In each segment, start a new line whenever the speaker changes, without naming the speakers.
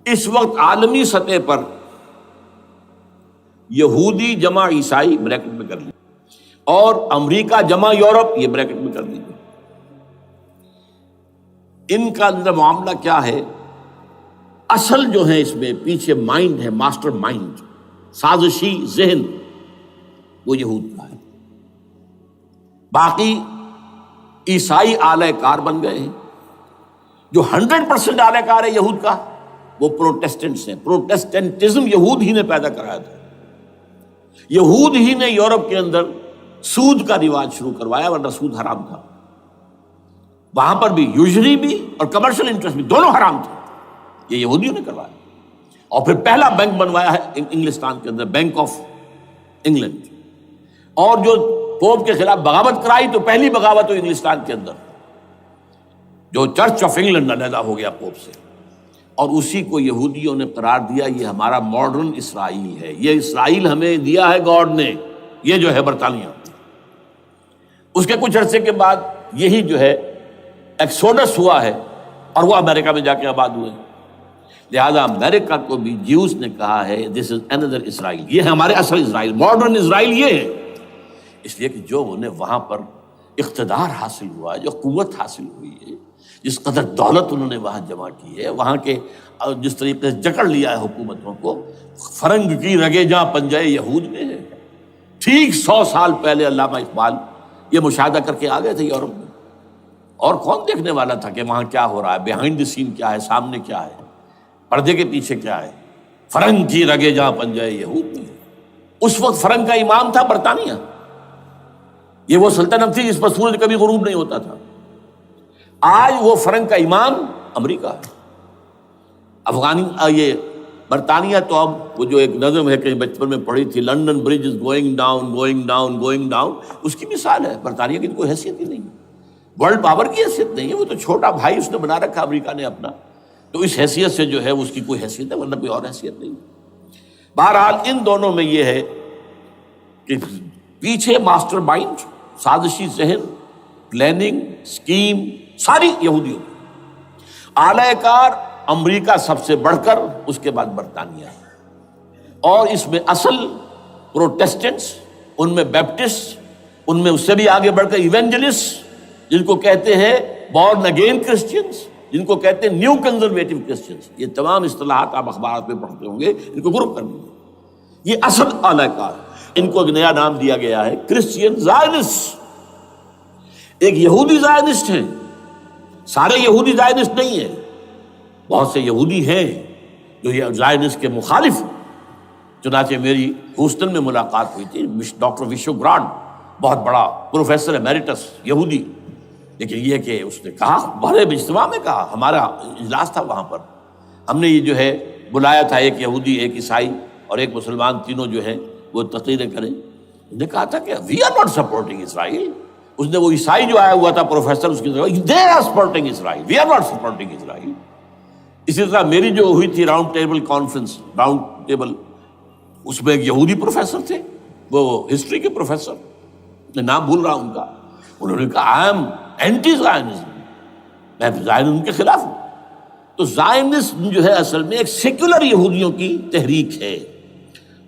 اس وقت عالمی سطح پر یہودی جمع عیسائی بریکٹ میں کر لیجیے اور امریکہ جمع یورپ یہ بریکٹ میں کر لیجیے. ان کا اندر معاملہ کیا ہے؟ اصل جو ہے اس میں پیچھے مائنڈ ہے، ماسٹر مائنڈ، سازشی ذہن، وہ یہود کا ہے. باقی عیسائی آلہ کار بن گئے ہیں. جو 100% آلہ کار ہے یہود کا وہ پروٹیسٹنٹس ہیں. پروٹیسٹنٹزم یہود ہی نے پیدا کرایا تھا. یہود ہی نے یورپ کے اندر سود کا رواج شروع کروایا، ورنہ سود حرام تھا. وہاں پر بھی یوزری بھی اور کمرشل انٹرسٹ بھی دونوں حرام تھے. یہ یہودیوں نے کروایا. اور پھر پہلا بینک بنوایا ہے انگلستان کے اندر، بینک آف انگلینڈ. اور جو پوپ کے خلاف بغاوت کرائی تو پہلی بغاوت ہوئی انگلستان کے اندر، جو چرچ آف انگلینڈ علیحدہ ہو گیا پوپ سے. اور اسی کو یہودیوں نے قرار دیا یہ ہمارا ماڈرن اسرائیل ہے. یہ اسرائیل ہمیں دیا ہے گاڈ نے، یہ جو ہے برطانیہ. اس کے کچھ عرصے کے بعد یہی جو ہے ایکسوڈس ہوا ہے اور وہ امریکہ میں جا کے آباد ہوئے. لہذا امریکہ کو بھی جیوز نے کہا ہے دس از اندر اسرائیل، یہ ہے ہمارے اصل اسرائیل، ماڈرن اسرائیل یہ ہے. اس لیے کہ جو انہیں وہاں پر اقتدار حاصل ہوا ہے، جو قوت حاصل ہوئی ہے، جس قدر دولت انہوں نے وہاں جمع کی ہے، وہاں کے جس طریقے سے جکڑ لیا ہے حکومتوں کو، فرنگ کی رگے جہاں پنجے یہود میں ہے. ٹھیک 100 سال پہلے علامہ اقبال یہ مشاہدہ کر کے آ گئے تھے یورپ میں. اور کون دیکھنے والا تھا کہ وہاں کیا ہو رہا ہے، بیہائنڈ دی سین کیا ہے، سامنے کیا ہے، پردے کے پیچھے کیا ہے. فرنگ کی رگے جہاں پنجے یہود میں. اس وقت فرنگ کا امام تھا برطانیہ. یہ وہ سلطنت تھی جس پر سورج کبھی غروب نہیں ہوتا تھا. آج وہ فرنگ کا امام امریکہ ہے. یہ برطانیہ تو اب وہ جو ایک نظم ہے کہ بچپن میں پڑھی تھی، London bridge is going down going down going down, اس کی مثال ہے. برطانیہ کی تو کوئی حیثیت ہی نہیں ہے، ورلڈ پاور کی حیثیت نہیں ہے. وہ تو چھوٹا بھائی اس نے بنا رکھا امریکہ نے اپنا، تو اس حیثیت سے جو ہے اس کی کوئی حیثیت ہے، ورنہ کوئی اور حیثیت نہیں. بہرحال ان دونوں میں یہ ہے کہ پیچھے ماسٹر مائنڈ، سازشی ذہن، پلاننگ، اسکیم ساری یہودیوں کی. آلہ کار امریکہ سب سے بڑھ کر، اس کے بعد برطانیہ ہے. اور اس میں اصل پروٹیسٹنٹس، ان میں بیپٹسٹ، ان میں اس سے بھی آگے بڑھ کر ایونجلسٹ، جن کو کہتے ہیں بورن اگین کرسچنس، جن کو کہتے ہیں نیو کنزرویٹو کرسچنس. یہ تمام اصطلاحات آپ اخبارات میں پڑھتے ہوں گے، ان کو گروپ کر لیجیے. یہ اصل آلہ کار. ان کو ایک نیا نام دیا گیا ہے کرسچین زائنسٹ. ایک یہودی زائنسٹ ہیں، سارے یہودی زائنسٹ نہیں ہیں. بہت سے یہودی ہیں جو یہ زائنسٹ کے مخالف. چنانچہ میری ہیوسٹن میں ملاقات ہوئی تھی ڈاکٹر وشو گرانڈ، بہت بڑا پروفیسر ایمیریٹس یہودی. لیکن یہ کہ اس نے کہا، بڑے اجتماع میں کہا، ہمارا اجلاس تھا وہاں پر، ہم نے یہ جو ہے بلایا تھا ایک یہودی، ایک عیسائی اور ایک مسلمان، تینوں جو ہیں وہ تقریریں کریں. انہوں نے کہا تھا کہ وی آر ناٹ سپورٹنگ اسرائیل. اس نے وہ عیسائی جو آیا ہوا تھا پروفیسر، اس کی طرف they are supporting Israel, we are not supporting Israel. اسی طرح میری جو ہوئی تھی round table conference, round table, اس میں ایک یہودی پروفیسر تھے، وہ ہسٹری کے پروفیسر، میں نام بھول رہا ہوں ان کا. انہوں نے کہا آئی ایم اینٹی زائنزم، میں زائنزم کے خلاف ہوں. تو زائنزم جو ہے اصل میں ایک سیکولر یہودیوں کی تحریک ہے،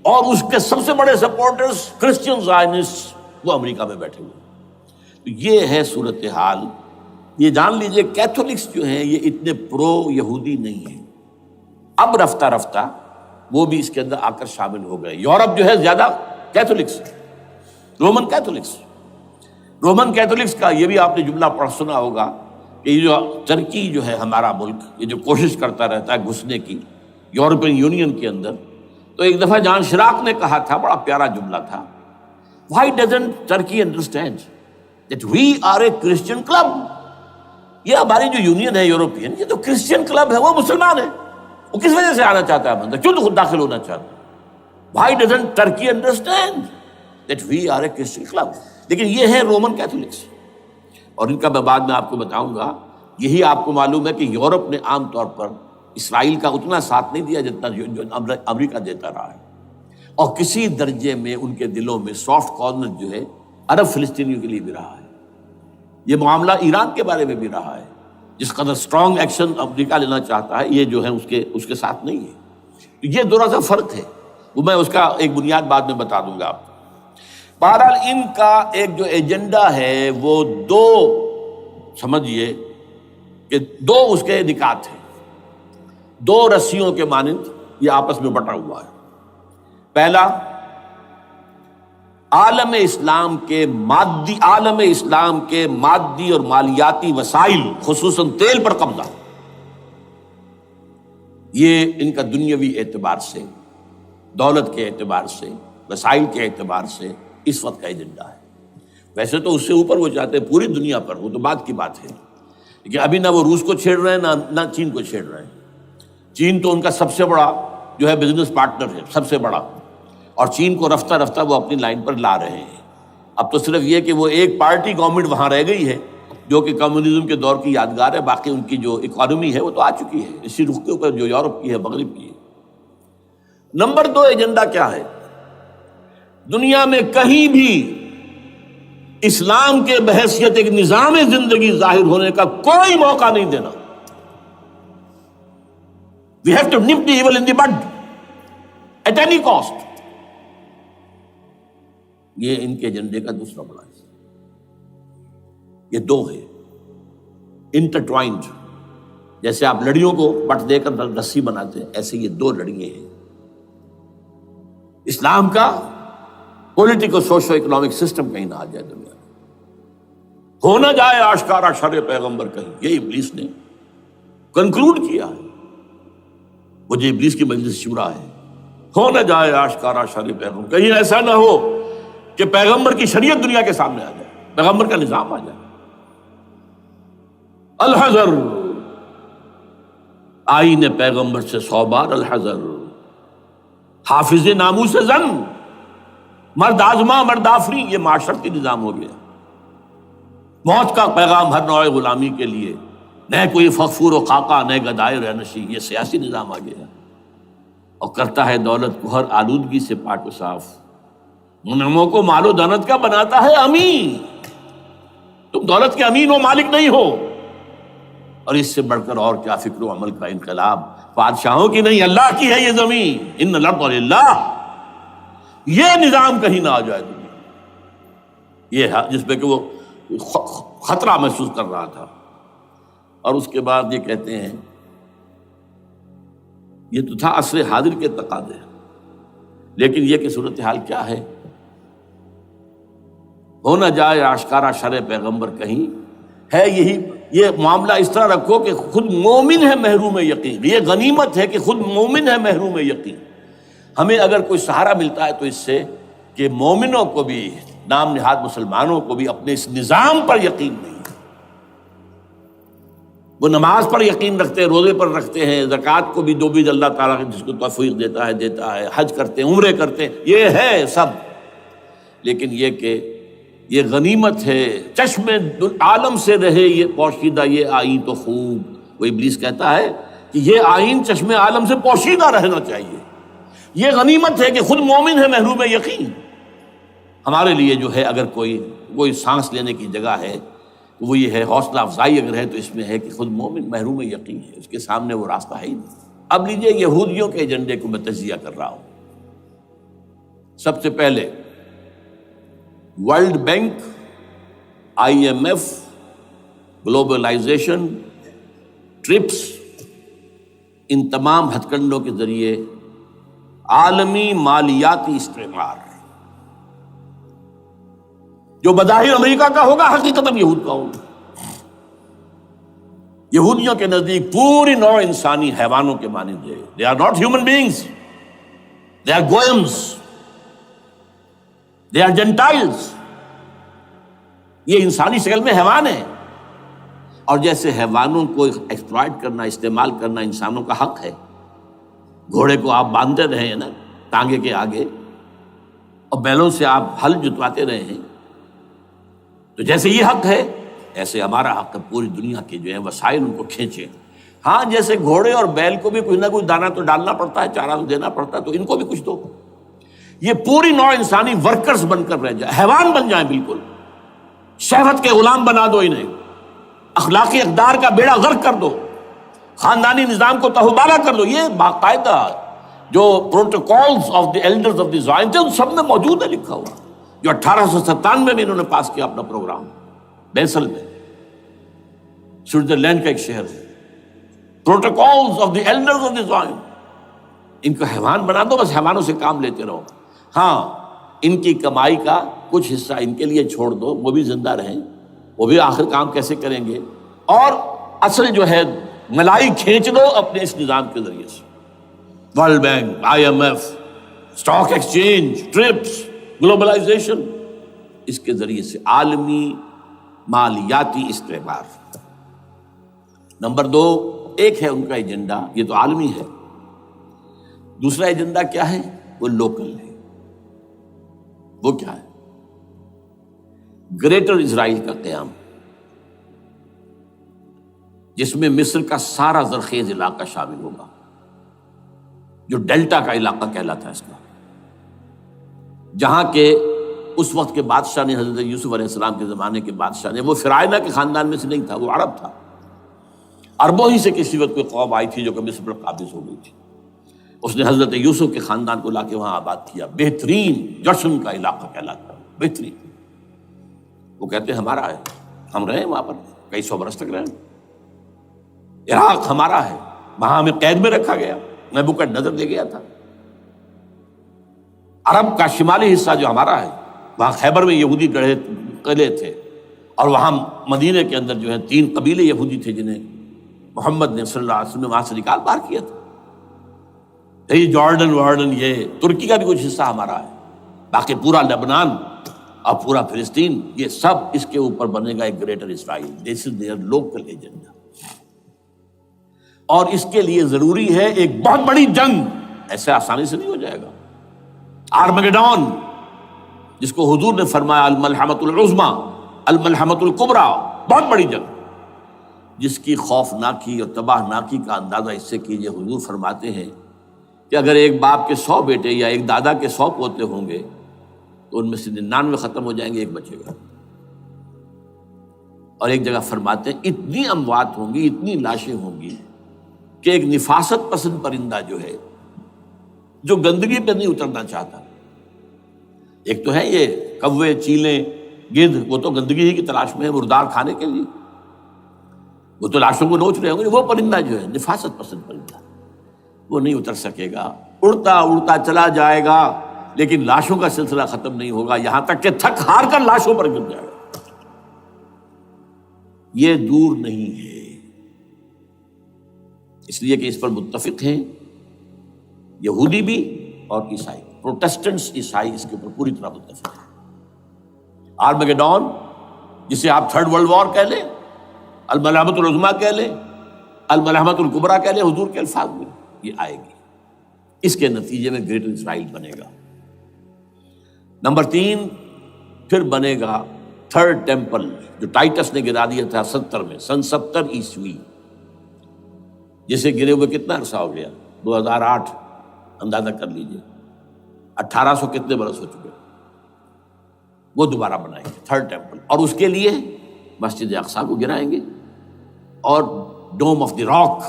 اور اس کے سب سے بڑے سپورٹرز کرسچین زائنسٹ وہ امریکہ میں بیٹھے ہوئے. تو یہ ہے صورتحال. یہ جان لیجئے کیتھولکس جو ہیں یہ اتنے پرو یہودی نہیں ہیں. اب رفتہ رفتہ وہ بھی اس کے اندر آ کر شامل ہو گئے. یورپ جو ہے زیادہ Catholics, Roman Catholics. Roman Catholics کا یہ بھی آپ نے جملہ پڑھ سنا ہوگا کہ یہ جو ترکی جو ہے ہمارا ملک، یہ جو کوشش کرتا رہتا ہے گھسنے کی یورپین یونین کے اندر. تو ایک دفعہ جان شراق نے کہا تھا، بڑا پیارا جملہ تھا، Why doesn't Turkey understand that we are a Christian club؟ یہ ہماری جو یونین ہے یورپین، یہ تو کرسچین کلب ہے، وہ مسلمان ہے، وہ کس وجہ سے آنا چاہتا ہے اندر، کیوں تو خود داخل ہونا چاہتا ہے؟ Why doesn't Turkey understand that we are a Christian club؟ لیکن یہ ہے رومن کیتھولکس. اور ان کا میں بعد میں آپ کو بتاؤں گا. یہی آپ کو معلوم ہے کہ یورپ نے عام طور پر اسرائیل کا اتنا ساتھ نہیں دیا جتنا جو امریکہ دیتا رہا ہے. اور کسی درجے میں ان کے دلوں میں سافٹ کارنر جو ہے عرب فلسطینیوں کے لیے بھی رہا ہے. یہ معاملہ ایران کے بارے میں بھی رہا ہے. جس قدر اسٹرانگ ایکشن امریکہ لینا چاہتا ہے یہ جو ہے اس کے ساتھ نہیں ہے. تو یہ تھوڑا سا فرق ہے، وہ میں اس کا ایک بنیاد بعد میں بتا دوں گا آپ کو. بہرحال ان کا ایک جو ایجنڈا ہے وہ دو سمجھیے کہ دو اس کے نکات ہیں، دو رسیوں کے مانند یہ آپس میں بٹا ہوا ہے. پہلا، عالم اسلام کے مادی اور مالیاتی وسائل خصوصاً تیل پر قبضہ، یہ ان کا دنیاوی اعتبار سے، دولت کے اعتبار سے، وسائل کے اعتبار سے اس وقت کا ایجنڈا ہے. ویسے تو اس سے اوپر وہ چاہتے ہیں پوری دنیا پر، وہ تو بات کی بات ہے، لیکن ابھی نہ وہ روس کو چھیڑ رہے ہیں نہ چین کو چھیڑ رہے ہیں. چین تو ان کا سب سے بڑا جو ہے بزنس پارٹنر ہے، سب سے بڑا، اور چین کو رفتہ رفتہ وہ اپنی لائن پر لا رہے ہیں. اب تو صرف یہ کہ وہ ایک پارٹی گورنمنٹ وہاں رہ گئی ہے جو کہ کمیونزم کے دور کی یادگار ہے، باقی ان کی جو اکانومی ہے وہ تو آ چکی ہے اسی رخ کے اوپر جو یورپ کی ہے، مغرب کی ہے. نمبر دو ایجنڈا کیا ہے؟ دنیا میں کہیں بھی اسلام کے بحیثیت ایک نظام زندگی ظاہر ہونے کا کوئی موقع نہیں دینا. We have to nip the evil in the bud at any cost. یہ ان کے ایجنڈے کا دوسرا بڑا ہے. یہ دو ہے انٹرٹوائنڈ، جیسے آپ لڑیوں کو بٹ دے کر رسی بناتے ہیں، ایسے یہ دو لڑیے ہیں. اسلام کا پولیٹیکل سوشو اکنامک سسٹم کہیں نہ آ جائے دنیا میں، ہو نہ جائے آشکارا شر پیغمبر کہیں. یہ ابلیس نے کنکلوڈ کیا ہے، وہ جو ابلیس کی مجلس شورا ہے، ہو نہ جائے آشکارا شر پیغمبر، کہیں ایسا نہ ہو کہ پیغمبر کی شریعت دنیا کے سامنے آ جائے، پیغمبر کا نظام آ جائے. الحذر، آئین پیغمبر سے 100 بار الحذر. حافظ ناموس زن، مرد آزما مرد آفری، یہ معاشرتی نظام ہو گیا. موت کا پیغام ہر نوع غلامی کے لیے، نہ کوئی فخفور و خاکہ نہ گدائے رہنشی، یہ سیاسی نظام آ گیا. اور کرتا ہے دولت کو ہر آلودگی سے پاک و صاف، منعموں کو مال و دولت کا بناتا ہے امین. تم دولت کے امین و مالک نہیں ہو. اور اس سے بڑھ کر اور کیا فکر و عمل کا انقلاب، بادشاہوں کی نہیں اللہ کی ہے یہ زمین، ان الارض للہ. یہ نظام کہیں نہ آ جائے دنیا، یہ جس پہ کہ وہ خطرہ محسوس کر رہا تھا. اور اس کے بعد یہ کہتے ہیں، یہ تو تھا عصر حاضر کے تقاضے، لیکن یہ کہ صورتحال کیا ہے؟ ہو نہ جائے آشکارا شرع پیغمبر کہیں ہے. یہ معاملہ اس طرح رکھو کہ خود مومن ہے محروم یقین. یہ غنیمت ہے کہ خود مومن ہے محروم یقین. ہمیں اگر کوئی سہارا ملتا ہے تو اس سے کہ مومنوں کو بھی، نام نہاد مسلمانوں کو بھی اپنے اس نظام پر یقین نہیں. وہ نماز پر یقین رکھتے ہیں، روزے پر رکھتے ہیں، زکوٰۃ کو بھی دو بھی اللہ تعالیٰ جس کو توفیق دیتا ہے، حج کرتے ہیں، عمرے کرتے ہیں، یہ ہے سب. لیکن یہ کہ یہ غنیمت ہے، چشم عالم سے رہے یہ پوشیدہ یہ آئین تو خوب. وہ ابلیس کہتا ہے کہ یہ آئین چشم عالم سے پوشیدہ رہنا چاہیے. یہ غنیمت ہے کہ خود مومن ہے محروم یقین. ہمارے لیے جو ہے اگر کوئی سانس لینے کی جگہ ہے تو وہ یہ ہے، حوصلہ افزائی اگر ہے تو اس میں ہے کہ خود مومن محروم یقین ہے، اس کے سامنے وہ راستہ ہے ہی نہیں. اب لیجئے یہودیوں کے ایجنڈے کو میں تجزیہ کر رہا ہوں. سب سے پہلے world bank, IMF، globalization, TRIPS, ان تمام ہتھ کنڈوں کے ذریعے عالمی مالیاتی استعمار جو بظاہر امریکہ کا ہوگا حقیقت یہود کا ہوگا. یہودیوں کے نزدیک پوری نوع انسانی حیوانوں کے مانند ہے. They are not human beings. They are goyams. They are Gentiles. یہ انسانی شکل میں حیوان ہیں، اور جیسے حیوانوں کو ایکسپلائٹ کرنا، استعمال کرنا انسانوں کا حق ہے. گھوڑے کو آپ باندھتے رہے ہیں نا ٹانگے کے آگے، اور بیلوں سے آپ ہل جتواتے رہے ہیں، تو جیسے یہ حق ہے ایسے ہمارا حق ہے پوری دنیا کے جو ہے وسائل ان کو کھینچیں. ہاں جیسے گھوڑے اور بیل کو بھی کوئی نہ کوئی دانہ تو ڈالنا پڑتا ہے، چارہ تو دینا پڑتا ہے، تو ان کو بھی کچھ دو. یہ پوری نوع انسانی ورکرز بن کر رہ جائے، حیوان بن جائیں، بالکل شہوت کے غلام بنا دو انہیں. اخلاقی اقدار کا بیڑا غرق کر دو، خاندانی نظام کو تہوبارہ کر دو. یہ باقاعدہ جو protocols of the elders of the Zion تھے ان سب میں موجود ہے لکھا ہوا، جو 1897 میں انہوں نے پاس کیا اپنا پروگرام بیسل میں، سوئٹزرلینڈ کا ایک شہر ہے. Protocols of the elders of the Zion. ان کو حیوان بنا دو، بس حیوانوں سے کام لیتے رہو. ہاں ان کی کمائی کا کچھ حصہ ان کے لیے چھوڑ دو، وہ بھی زندہ رہیں، وہ بھی آخر کام کیسے کریں گے، اور اصل جو ہے ملائی کھینچ دو اپنے اس نظام کے ذریعے سے. World bank, I M F, stock exchange, TRIPS, globalization, اس کے ذریعے سے عالمی مالیاتی استعمار. نمبر 2، ایک ہے ان کا ایجنڈا، یہ تو عالمی ہے. دوسرا ایجنڈا کیا ہے؟ وہ لوکل ہے. وہ کیا ہے؟ گریٹر اسرائیل کا قیام، جس میں مصر کا سارا زرخیز علاقہ شامل ہوگا، جو ڈیلٹا کا علاقہ کہلاتا ہے اس کا، جہاں کے اس وقت کے بادشاہ نے، حضرت یوسف علیہ السلام کے زمانے کے بادشاہ نے، وہ فرعونہ کے خاندان میں سے نہیں تھا، وہ عرب تھا. عربوں ہی سے کسی وقت کوئی قوم آئی تھی جو کہ مصر پر قابض ہو گئی تھی. اس نے حضرت یوسف کے خاندان کو لا کے وہاں آباد کیا. بہترین جشن کا علاقہ کہلاتا ہے، بہترین. وہ کہتے ہیں ہمارا ہے، ہم رہے وہاں پر کئی سو برس تک رہے. عراق ہمارا ہے، وہاں ہمیں قید میں رکھا گیا، نبوکدنضر لے گیا تھا. عرب کا شمالی حصہ جو ہمارا ہے، وہاں خیبر میں یہودی قلعے تھے، اور وہاں مدینے کے اندر جو ہے 3 قبیلے یہودی تھے جنہیں محمد نے صلی اللہ علیہ وسلم وہاں سے نکال باہر کیا تھا. یہ جارڈن وارڈن، یہ ترکی کا بھی کچھ حصہ ہمارا ہے، باقی پورا لبنان اور پورا فلسطین، یہ سب اس کے اوپر بنے گا ایک greater Israel. This is there local agenda. اور اس کے لیے ضروری ہے ایک بہت بڑی جنگ. ایسے آسانی سے نہیں ہو جائے گا. آرمگیڈون، جس کو حضور نے فرمایا الملحمۃ العظمیٰ، الملحمۃ الکبریٰ، بہت بڑی جنگ، جس کی خوفناکی اور تباہ ناکی کا اندازہ اس سے کیجیے. حضور فرماتے ہیں کہ اگر ایک باپ کے 100 بیٹے یا ایک دادا کے 100 پوتے ہوں گے تو ان میں سے 99 ختم ہو جائیں گے، ایک بچے گا. اور ایک جگہ فرماتے ہیں اتنی اموات ہوں گی، اتنی لاشیں ہوں گی کہ ایک نفاست پسند پرندہ جو ہے، جو گندگی پہ نہیں اترنا چاہتا. ایک تو ہے یہ کوے، چیلیں، گدھ، وہ تو گندگی ہی کی تلاش میں ہے مردار کھانے کے لیے، وہ تو لاشوں کو نوچ رہے ہوں گے. وہ پرندہ جو ہے نفاست پسند پرندہ، وہ نہیں اتر سکے گا، اڑتا اڑتا چلا جائے گا، لیکن لاشوں کا سلسلہ ختم نہیں ہوگا، یہاں تک کہ تھک ہار کر لاشوں پر گر جائے گا. یہ دور نہیں ہے، اس لیے کہ اس پر متفق ہیں یہودی بھی اور عیسائی. پروٹسٹنٹس، عیسائی اس کے اوپر پوری طرح متفق ہیں. آرمگیڈون، جسے آپ 3rd ورلڈ وار کہہ لیں، الملحمۃ العظمیٰ کہہ لیں، الملحمۃ الکبریٰ کہہ لیں حضور کے الفاظ میں، یہ آئے گی. اس کے نتیجے میں گریٹر اسرائیل بنے گا. نمبر 3، پھر بنے گا 3rd ٹیمپل، جو ٹائٹس نے گرا دیا تھا 70 میں، سن 70 عیسوی، جسے گرے ہوئے کتنا عرصہ ہو گیا؟ 2008. اندازہ کر لیجئے 1800 کتنے برس ہو چکے. وہ دوبارہ بنائیں گے 3rd ٹیمپل، اور اس کے لیے مسجد اقصیٰ کو گرائیں گے، اور ڈوم آف دی راک،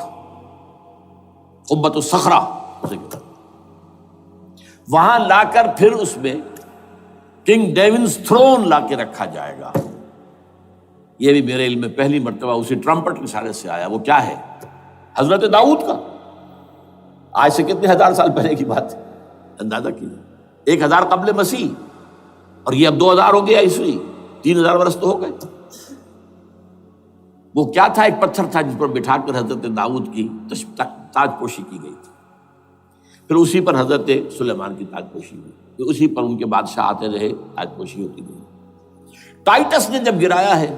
قبۃ الصخرہ، وہاں لا کر پھر اس میں کنگ ڈیونز تھرون لا کے رکھا جائے گا. یہ بھی میرے علم میں پہلی مرتبہ اسی ٹرمپٹ کے اشارے سے آیا. وہ کیا ہے؟ حضرت داؤد کا. آج سے کتنے 1000 سال پہلے کی بات ہے، اندازہ کیجیے. 1000 قبل مسیح، اور یہ اب 2000 ہو گیا عیسوی، 3000 برس تو ہو گئے. وہ کیا تھا؟ ایک پتھر تھا جس پر بٹھا کر حضرت داؤد کی تاج پوشی کی گئی تھی. پھر اسی پر حضرت سلیمان کی تاج پوشی ہوئی، پھر اسی پر ان کے بادشاہ آتے رہے، تاج پوشی ہوتی گئی. ٹائٹس نے جب گرایا ہے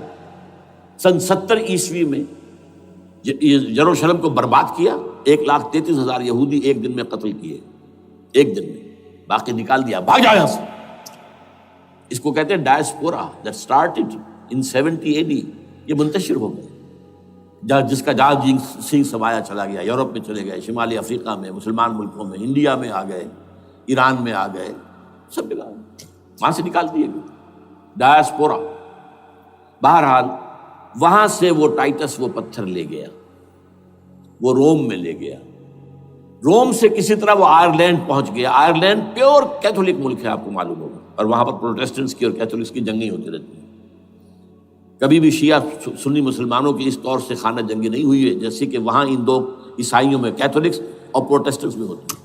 سن 70 عیسوی میں، یروشلم کو برباد کیا، 1,33,000 یہودی ایک دن میں قتل کیے، ایک دن میں، باقی نکال دیا، بھاگ جاؤ یہاں سے. اس کو کہتے ہیں diaspora, that started in 70 AD. یہ منتشر ہو گئے، جس کا جہاز سنگھ سمایا چلا گیا، یورپ میں چلے گئے، شمالی افریقہ میں، مسلمان ملکوں میں، انڈیا میں آ گئے، ایران میں آ گئے، سب جگہ وہاں سے نکال دیے گئے. ڈائسپورا. بہرحال وہاں سے وہ ٹائٹس وہ پتھر لے گیا، وہ روم میں لے گیا، روم سے کسی طرح وہ آئرلینڈ پہنچ گیا۔ آئرلینڈ پیور کیتھولک ملک ہے، آپ کو معلوم ہوگا، اور وہاں پر پروٹیسٹنٹس کی اور کیتھولکس کی جنگیں ہوتی رہتی ہیں۔ کبھی بھی شیعہ سنی مسلمانوں کی اس طور سے خانہ جنگی نہیں ہوئی ہے جیسے کہ وہاں ان دو عیسائیوں میں کیتھولکس اور پروٹیسٹنٹس میں ہوتی ہے۔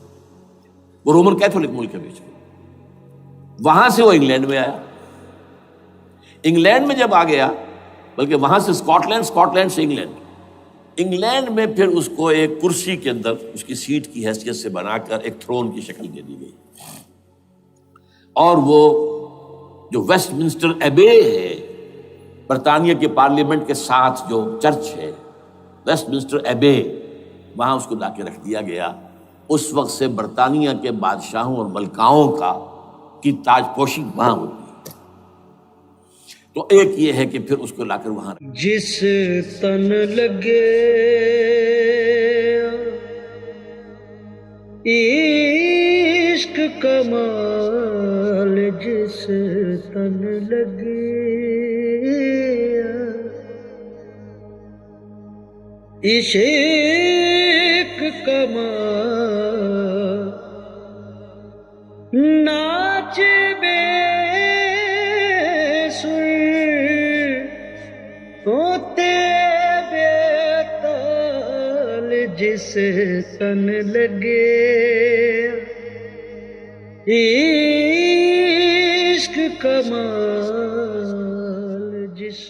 وہ رومن کیتھولک ملک ہے بیچ میں۔ وہاں سے وہ انگلینڈ میں آیا، انگلینڈ میں جب آ گیا، بلکہ وہاں سے اسکاٹ لینڈ سے انگلینڈ میں پھر اس کو ایک کرسی کے اندر اس کی سیٹ کی حیثیت سے بنا کر ایک تھرون کی شکل دے دی گئی، اور وہ جو ویسٹ منسٹر ایبے ہے، برطانیہ کے پارلیمنٹ کے ساتھ جو چرچ ہے ویسٹ منسٹر ایبے، وہاں اس کو لا کے رکھ دیا گیا۔ اس وقت سے برطانیہ کے بادشاہوں اور ملکاؤں کی تاج پوشی وہاں ہوتی ہے۔ تو ایک یہ ہے کہ پھر اس کو لا کر وہاں
جس تن لگے عشق کمال، جس تن لگے عشق کمال، ناچ بے سر ہوتے بے تال، جس تن لگے عشق کمال، جس